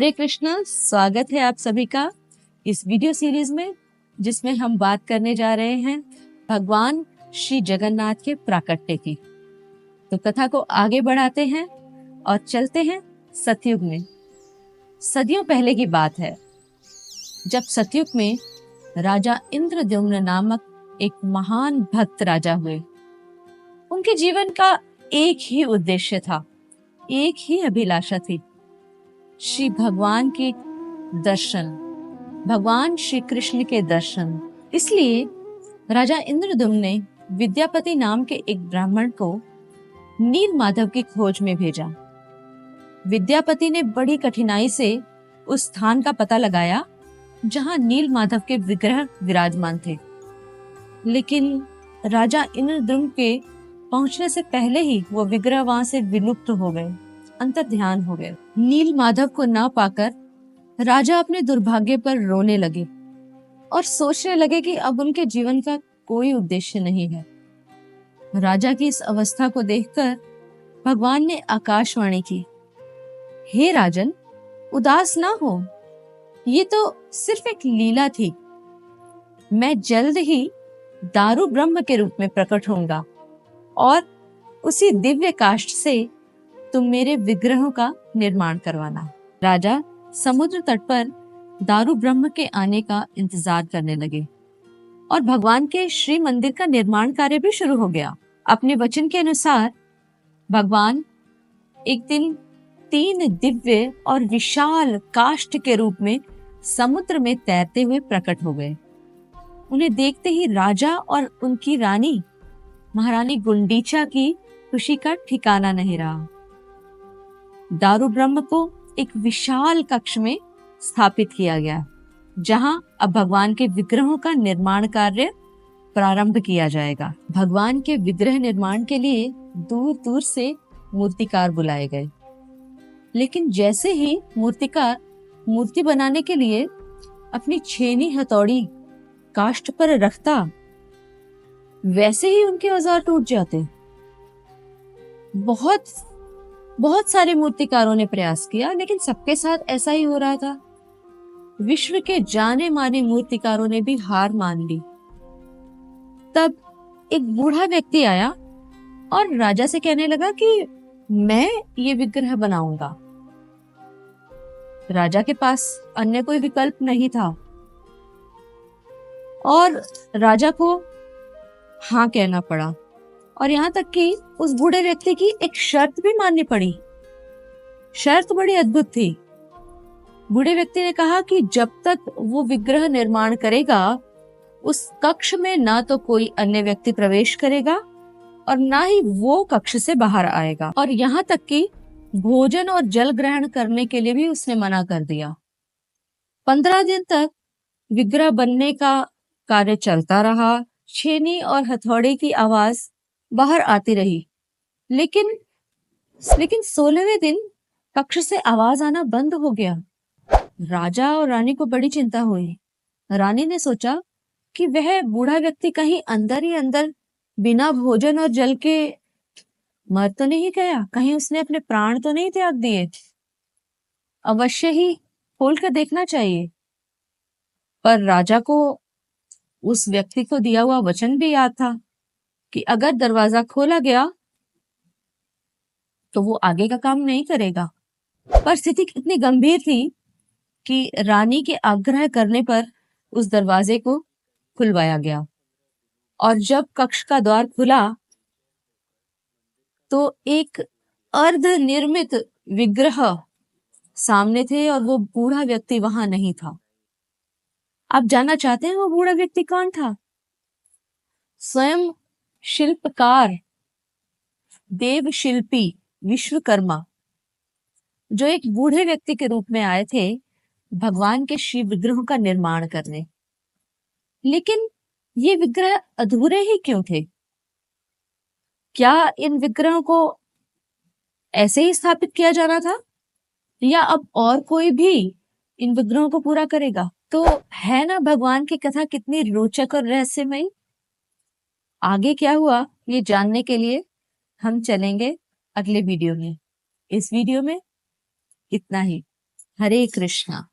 हरे कृष्णा, स्वागत है आप सभी का इस वीडियो सीरीज में, जिसमें हम बात करने जा रहे हैं भगवान श्री जगन्नाथ के प्राकट्य की। तो कथा को आगे बढ़ाते हैं और चलते हैं सतयुग में। सदियों पहले की बात है, जब सतयुग में राजा इंद्रद्युम्न नामक एक महान भक्त राजा हुए। उनके जीवन का एक ही उद्देश्य था, एक ही अभिलाषा थी, श्री भगवान के दर्शन, भगवान श्री कृष्ण के दर्शन। इसलिए राजा इंद्रद्युम्न ने विद्यापति नाम के एक ब्राह्मण को नील माधव की खोज में भेजा। विद्यापति ने बड़ी कठिनाई से उस स्थान का पता लगाया जहां नील माधव के विग्रह विराजमान थे, लेकिन राजा इंद्रद्युम्न के पहुंचने से पहले ही वो विग्रह वहां से विलुप्त हो गए, अंतर्ध्यान हो गए। नील माधव को ना पाकर राजा अपने दुर्भाग्य पर रोने लगे और सोचने लगे कि अब उनके जीवन का कोई उद्देश्य नहीं है। राजा की इस अवस्था को देखकर भगवान ने आकाशवाणी की, हे राजन, उदास ना हो, ये तो सिर्फ एक लीला थी। मैं जल्द ही दारू ब्रह्म के रूप में प्रकट होऊंगा और उसी दिव्य काष्ठ से तुम मेरे विग्रहों का निर्माण करवाना। राजा समुद्र तट पर दारू ब्रह्म के आने का इंतजार करने लगे और भगवान के श्री मंदिर का निर्माण कार्य भी शुरू हो गया। अपने वचन के अनुसार भगवान एक दिन 3 दिव्य और विशाल काष्ठ के रूप में समुद्र में तैरते हुए प्रकट हो गए। उन्हें देखते ही राजा और उनकी रानी महारानी गुंडीचा की खुशी का ठिकाना नहीं रहा। दारू ब्रह्म को एक विशाल कक्ष में स्थापित किया गया, जहां अब भगवान के विग्रहों का निर्माण कार्य प्रारंभ किया जाएगा। भगवान के विग्रह निर्माण के लिए दूर दूर से मूर्तिकार बुलाए गए, लेकिन जैसे ही मूर्तिकार मूर्ति बनाने के लिए अपनी छेनी हथौड़ी काष्ठ पर रखता, वैसे ही उनके औजार टूट जाते। बहुत सारे मूर्तिकारों ने प्रयास किया, लेकिन सबके साथ ऐसा ही हो रहा था। विश्व के जाने माने मूर्तिकारों ने भी हार मान ली। तब एक बूढ़ा व्यक्ति आया और राजा से कहने लगा कि मैं ये विग्रह बनाऊंगा। राजा के पास अन्य कोई विकल्प नहीं था और राजा को हाँ कहना पड़ा, और यहाँ तक कि उस बूढ़े व्यक्ति की एक शर्त भी माननी पड़ी। शर्त बड़ी अद्भुत थी। बूढ़े व्यक्ति ने कहा कि जब तक वो विग्रह निर्माण करेगा, उस कक्ष में ना तो कोई अन्य व्यक्ति प्रवेश करेगा और ना ही वो कक्ष से बाहर आएगा, और यहाँ तक कि भोजन और जल ग्रहण करने के लिए भी उसने मना कर दिया। 15 दिन तक विग्रह बनने का कार्य चलता रहा। छेनी और हथौड़े की आवाज बाहर आती रही, लेकिन 16वें दिन कक्ष से आवाज आना बंद हो गया। राजा और रानी को बड़ी चिंता हुई। रानी ने सोचा कि वह बूढ़ा व्यक्ति कहीं अंदर ही अंदर बिना भोजन और जल के मर तो नहीं गया, कहीं उसने अपने प्राण तो नहीं त्याग दिए। अवश्य ही खोलकर देखना चाहिए। पर राजा को उस व्यक्ति को दिया हुआ वचन भी याद था कि अगर दरवाजा खोला गया तो वो आगे का काम नहीं करेगा। पर स्थिति इतनी गंभीर थी कि रानी के आग्रह करने पर उस दरवाजे को खुलवाया गया, और जब कक्ष का द्वार खुला तो एक अर्ध निर्मित विग्रह सामने थे और वो बूढ़ा व्यक्ति वहां नहीं था। आप जानना चाहते हैं वो बूढ़ा व्यक्ति कौन था? स्वयं शिल्पकार, देव शिल्पी विश्वकर्मा, जो एक बूढ़े व्यक्ति के रूप में आए थे भगवान के शिव विग्रहों का निर्माण करने। लेकिन ये विग्रह अधूरे ही क्यों थे? क्या इन विग्रहों को ऐसे ही स्थापित किया जाना था, या अब और कोई भी इन विग्रहों को पूरा करेगा? तो है ना भगवान की कथा कितनी रोचक और रहस्यमयी। आगे क्या हुआ ये जानने के लिए हम चलेंगे अगले वीडियो में। इस वीडियो में इतना ही। हरे कृष्णा।